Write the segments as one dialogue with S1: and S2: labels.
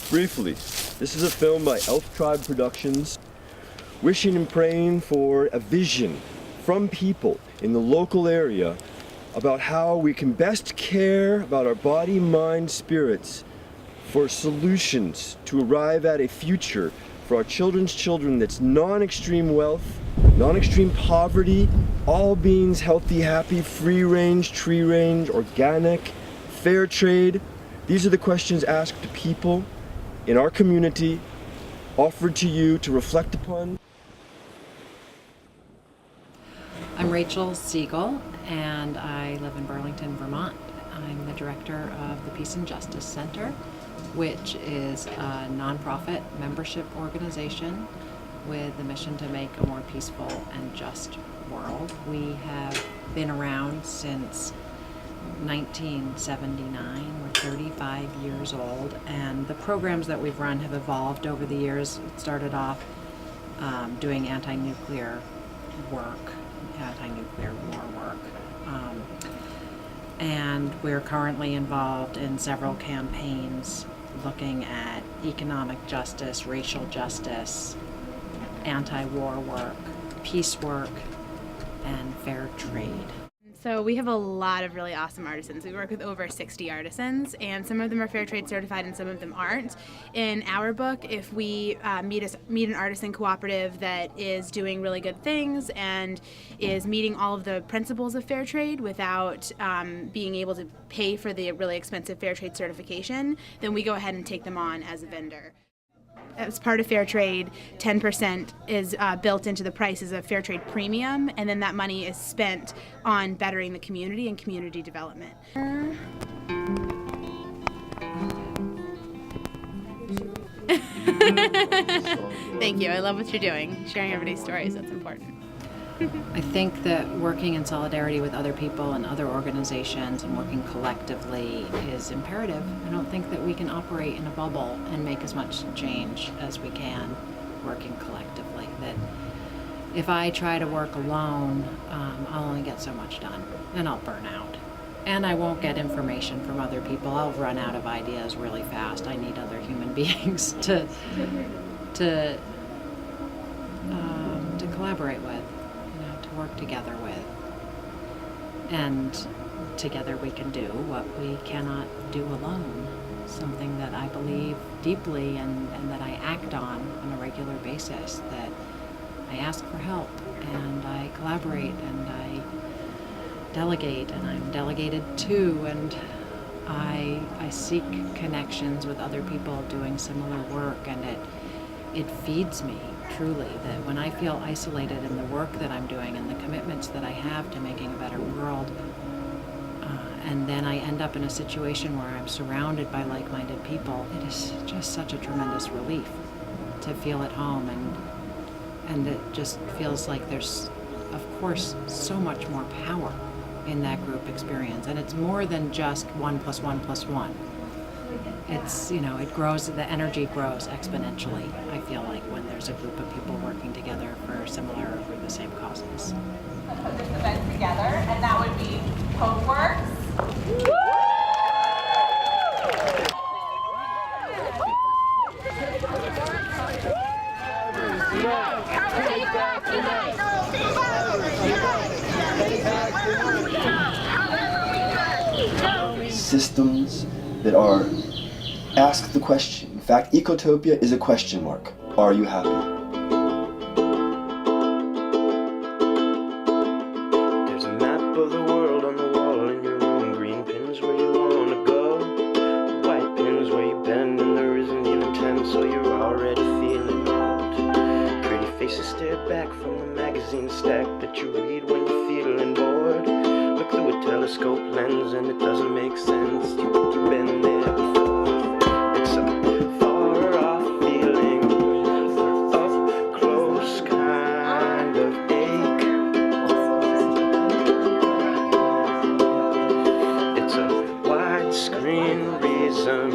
S1: Briefly, this is a film by Elf Tribe Productions, wishing and praying for a vision from people in the local area about how we can best care about our body, mind, spirits for solutions to arrive at a future for our children's children that's non-extreme wealth, non-extreme poverty, all beings healthy, happy, free range, tree range, organic, fair trade. These are the questions asked to people in our community, offered to you to reflect upon.
S2: I'm Rachel Siegel, and I live in Burlington, Vermont. I'm the director of the Peace and Justice Center, which is a nonprofit membership organization with the mission to make a more peaceful and just world. We have been around since 1979. We're 35 years old, and the programs that we've run have evolved over the years. It started off doing anti-nuclear work, anti-nuclear war work. And we're currently involved in several campaigns looking at economic justice, racial justice, anti-war work, peace work, and fair trade.
S3: So we have a lot of really awesome artisans. We work with over 60 artisans, and some of them are fair trade certified and some of them aren't. In our book, if we meet an artisan cooperative that is doing really good things and is meeting all of the principles of fair trade without being able to pay for the really expensive fair trade certification, then we go ahead and take them on as a vendor. As part of fair trade, 10% is built into the price as a fair trade premium, and then that money is spent on bettering the community and community development. Thank you. I love what you're doing. Sharing everybody's stories, that's important.
S2: I think that working in solidarity with other people and other organizations and working collectively is imperative. I don't think that we can operate in a bubble and make as much change as we can working collectively. That if I try to work alone, I'll only get so much done and I'll burn out. And I won't get information from other people. I'll run out of ideas really fast. I need other human beings to collaborate with, to work together with. And together we can do what we cannot do alone. Something that I believe deeply and that I act on a regular basis, that I ask for help and I collaborate and I delegate and I'm delegated to, and I seek connections with other people doing similar work, and it feeds me truly, that when I feel isolated in the work that I'm doing and the commitments that I have to making a better world, and then I end up in a situation where I'm surrounded by like-minded people, it is just such a tremendous relief to feel at home, and it just feels like there's, of course, so much more power in that group experience, and it's more than just 1 + 1 + 1. It's, it grows, the energy grows exponentially, I feel like, when there's a group of people working together for similar or the same causes.
S4: Put this event together, and that would be HopeWorks.
S1: Systems that are ask the question. In fact, Ecotopia is a question mark. Are you happy?
S5: There's a map of the world on the wall in your room. Green pins where you want to go, white pins where you bend and there isn't even 10, so you're already feeling old. Pretty faces stare back from the magazine stack that you read when you're feeling bored. Look through a telescope lens and it doesn't make sense. You've been there before. It's a far off feeling, up close kind of ache. It's a widescreen reason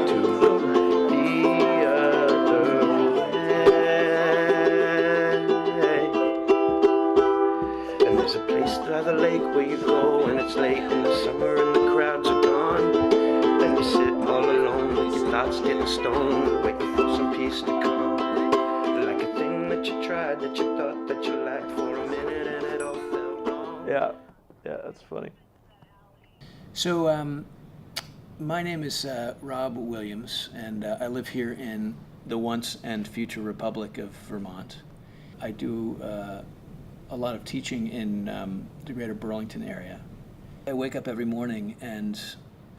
S5: to look the other way. And there's a place by the lake where you go when it's late in the summer and the crowds are gone. Then you sit all alone with your spots getting stoned, waiting for some peace to come. Like a thing that you tried, that you thought that you liked for a minute, and it all felt wrong.
S6: Yeah, that's funny.
S7: So, my name is Rob Williams, and I live here in the once and future Republic of Vermont. I do a lot of teaching in the greater Burlington area. I wake up every morning and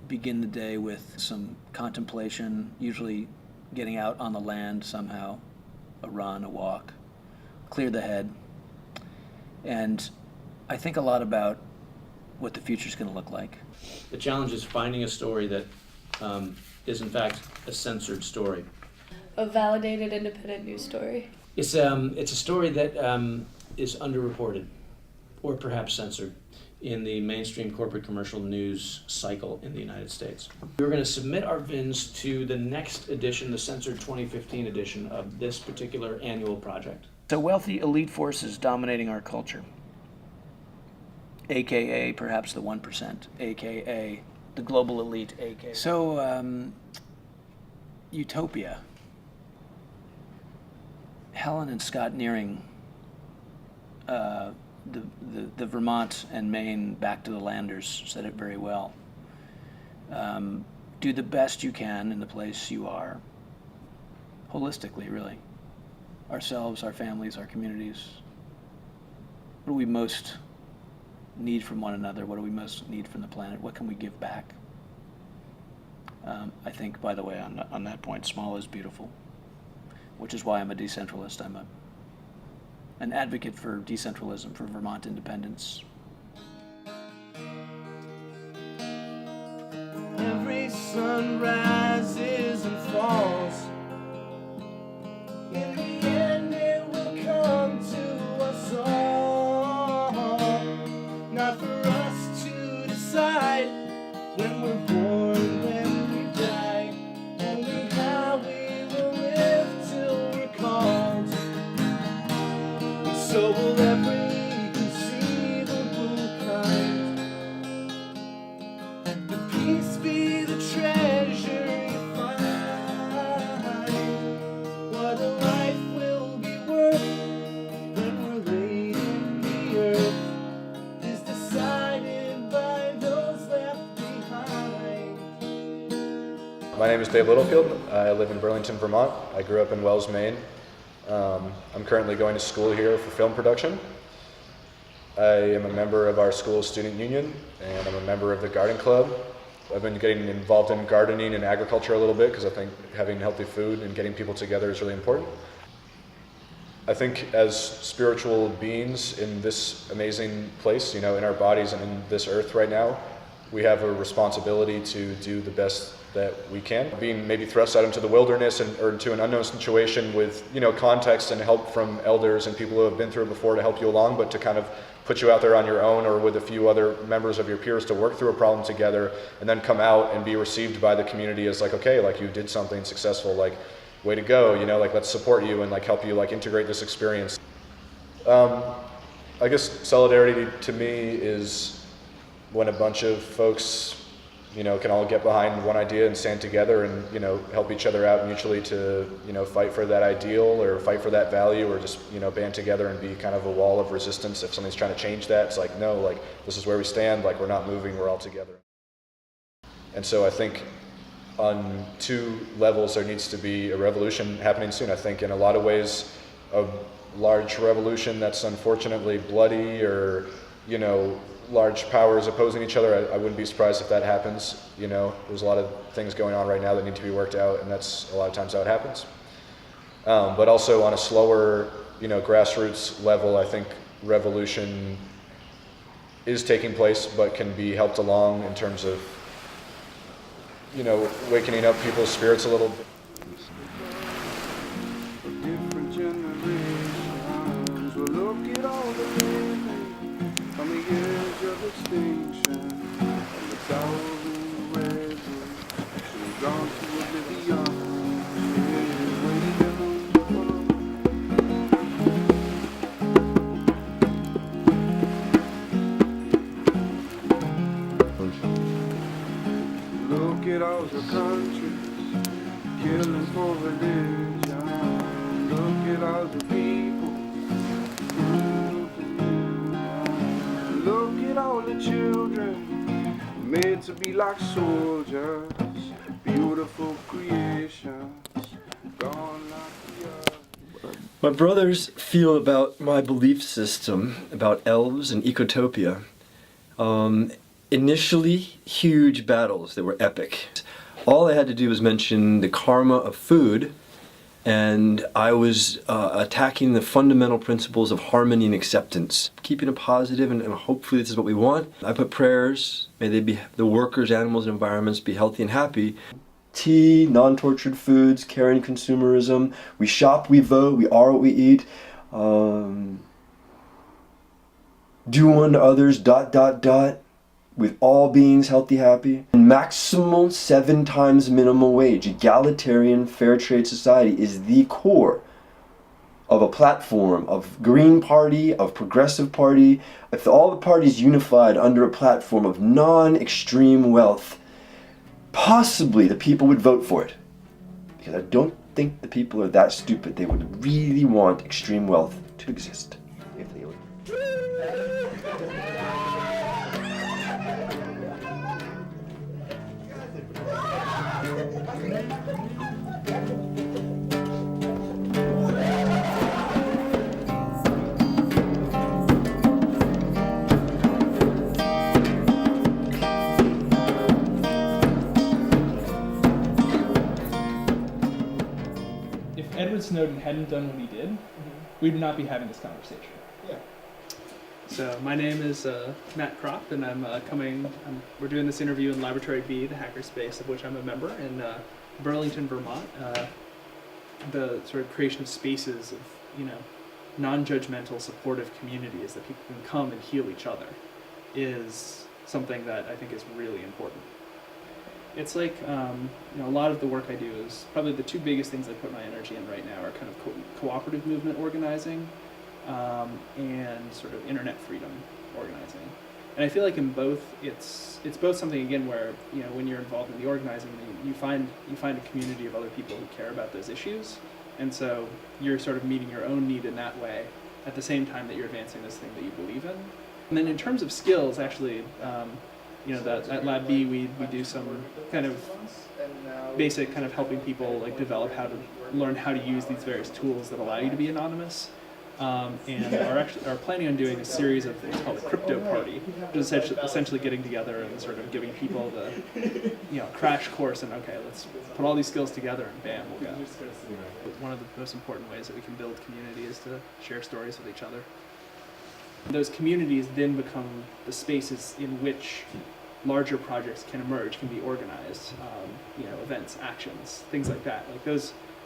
S7: begin the day with some contemplation, usually getting out on the land somehow, a run, a walk, clear the head. And I think a lot about what the future's going to look like.
S8: The challenge is finding a story that is in fact a censored story.
S9: A validated independent news story.
S8: It's a story that is underreported or perhaps censored in the mainstream corporate commercial news cycle in the United States. We're going to submit our VINs to the next edition, the censored 2015 edition of this particular annual project.
S7: So wealthy elite forces dominating our culture, AKA perhaps the 1%, AKA the global elite, AKA. So, utopia. Helen and Scott Nearing, the Vermont and Maine Back to the Landers said it very well. Do the best you can in the place you are, holistically, really. Ourselves, our families, our communities. What do we most need from one another? What do we most need from the planet? What can we give back? I think, by the way, on that point, small is beautiful, which is why I'm a decentralist. I'm an advocate for decentralism, for Vermont independence.
S5: Every sun rises and falls. In the end, it will come to us all. Not for us to decide when we're born, when we die. Only how we will live till we're called. And so will every conceivable kind. And peace be the treasure you find. What a life will be worth when we're laid in the earth is decided by those left behind.
S10: My name is Dave Littlefield. I live in Burlington, Vermont. I grew up in Wells, Maine. I'm currently going to school here for film production. I am a member of our school student union, and I'm a member of the garden club. I've been getting involved in gardening and agriculture a little bit because I think having healthy food and getting people together is really important. I think as spiritual beings in this amazing place, in our bodies and in this earth right now, we have a responsibility to do the best that we can. Being maybe thrust out into the wilderness or into an unknown situation with, context and help from elders and people who have been through it before to help you along, but to kind of put you out there on your own or with a few other members of your peers to work through a problem together and then come out and be received by the community as okay, you did something successful, way to go, let's support you and help you integrate this experience. I guess solidarity to me is when a bunch of folks can all get behind one idea and stand together and, help each other out mutually to, fight for that ideal or fight for that value or just, band together and be kind of a wall of resistance. If something's trying to change that, it's no, this is where we stand, we're not moving, we're all together. And so I think on two levels there needs to be a revolution happening soon. I think in a lot of ways a large revolution that's unfortunately bloody or, large powers opposing each other, I wouldn't be surprised if that happens. There's a lot of things going on right now that need to be worked out, and that's a lot of times how it happens. But also on a slower, grassroots level, I think revolution is taking place, but can be helped along in terms of, wakening up people's spirits a little bit.
S11: Different generations will look at all the living on the edge of extinction, and the thousand red she's gone to oblivion. Look at all the countries for religion. Look at all the people. Look at all the children made to be like soldiers. Beautiful creations gone like the earth.
S1: My brothers feel about my belief system about elves and ecotopia. Initially, huge battles that were epic. All I had to do was mention the karma of food, and I was attacking the fundamental principles of harmony and acceptance, keeping it positive, and hopefully this is what we want. I put prayers, may they be, the workers, animals, and environments be healthy and happy. Tea, non-tortured foods, caring consumerism. We shop, we vote, we are what we eat. Do unto others, ... with all beings healthy, happy. And maximal 7 times minimum wage, egalitarian fair trade society is the core of a platform of Green Party, of Progressive Party. If all the parties unified under a platform of non-extreme wealth, possibly the people would vote for it. Because I don't think the people are that stupid. They would really want extreme wealth to exist. If they would.
S12: If Edward Snowden hadn't done what he did, we'd not be having this conversation.
S13: Yeah.
S12: So my name is Matt Kropp, and we're doing this interview in Laboratory B, the hackerspace of which I'm a member, in Burlington, Vermont. The sort of creation of spaces of, non-judgmental, supportive communities that people can come and heal each other is something that I think is really important. It's like, a lot of the work I do is probably the 2 biggest things I put my energy in right now are kind of cooperative movement organizing and sort of internet freedom organizing. And I feel like in both, it's both something, again, where, when you're involved in the organizing, you find a community of other people who care about those issues. And so you're sort of meeting your own need in that way at the same time that you're advancing this thing that you believe in. And then in terms of skills, actually, at Lab B, we do some kind of basic kind of helping people like develop how to learn how to use these various tools that allow you to be anonymous. And are planning on doing a series of things called a crypto party, which is essentially getting together and sort of giving people the crash course and okay, let's put all these skills together and bam, we'll go. One of the most important ways that we can build community is to share stories with each other. Those communities then become the spaces in which larger projects can emerge, can be organized, events, actions, things like that.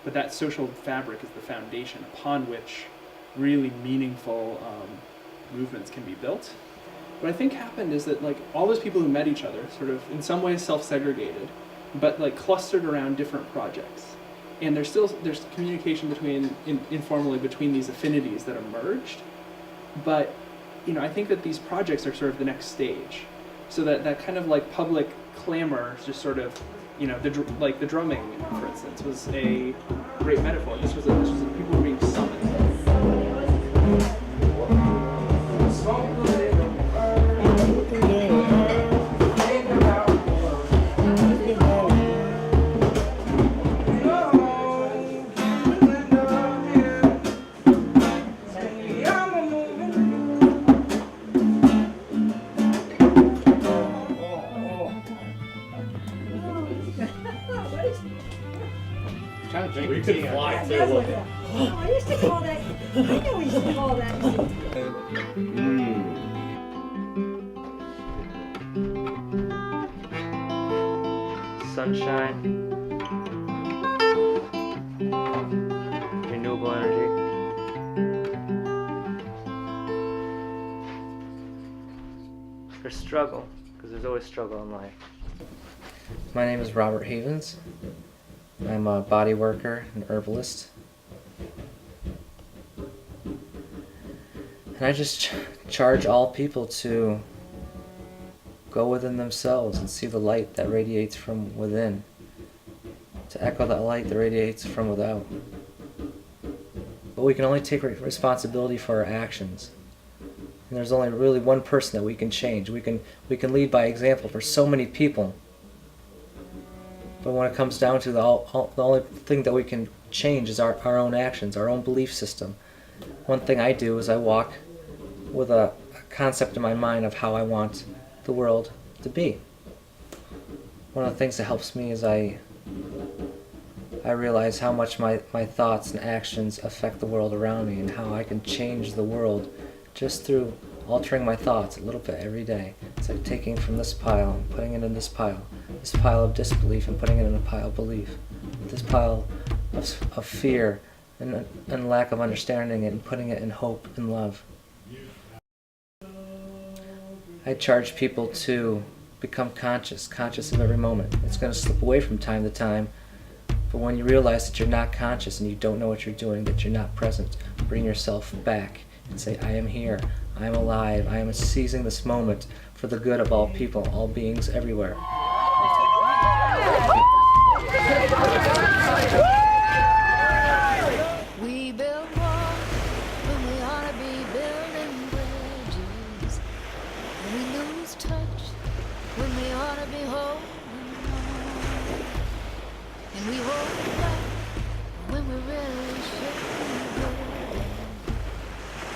S12: But that social fabric is the foundation upon which really meaningful movements can be built. What I think happened is that all those people who met each other, sort of in some ways self-segregated, but clustered around different projects. And there's communication informally between these affinities that emerged. But I think that these projects are sort of the next stage. So that kind of public clamor, just sort of, the drumming, for instance, was a great metaphor. This was people were being summoned.
S14: We could fly too.
S15: I used to call that. I know we used to call that.
S14: Sunshine, renewable energy. There's struggle, because there's always struggle in life.
S16: My name is Robert Havens. I'm a body worker and herbalist. And I just charge all people to go within themselves and see the light that radiates from within. to echo the light that radiates from without. But we can only take responsibility for our actions. And there's only really one person that we can change. We can lead by example for so many people. But when it comes down to the only thing that we can change is our own actions, our own belief system. One thing I do is I walk with a concept in my mind of how I want the world to be. One of the things that helps me is I realize how much my thoughts and actions affect the world around me, and how I can change the world just through altering my thoughts a little bit every day. It's like taking from this pile and putting it in this pile of disbelief and putting it in a pile of belief, this pile of fear and lack of understanding it and putting it in hope and love. I charge people to become conscious of every moment. It's going to slip away from time to time, but when you realize that you're not conscious and you don't know what you're doing, that you're not present, bring yourself back and say, I am here, I am alive, I am seizing this moment for the good of all people, all beings everywhere.
S13: We build walls when we ought to be building bridges. And we lose touch when we ought to be holding on. And we hold back when we really should be building.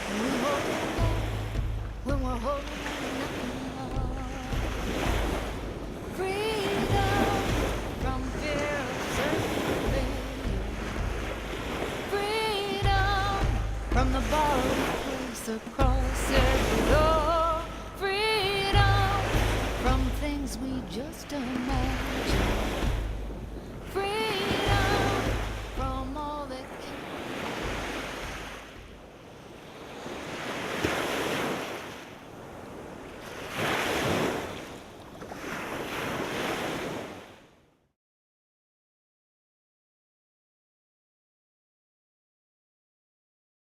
S13: And we hold back when we're holding nothing on. Freedom from fear of certain failure. Freedom from the borrowed place across every door. Freedom from things we just imagine.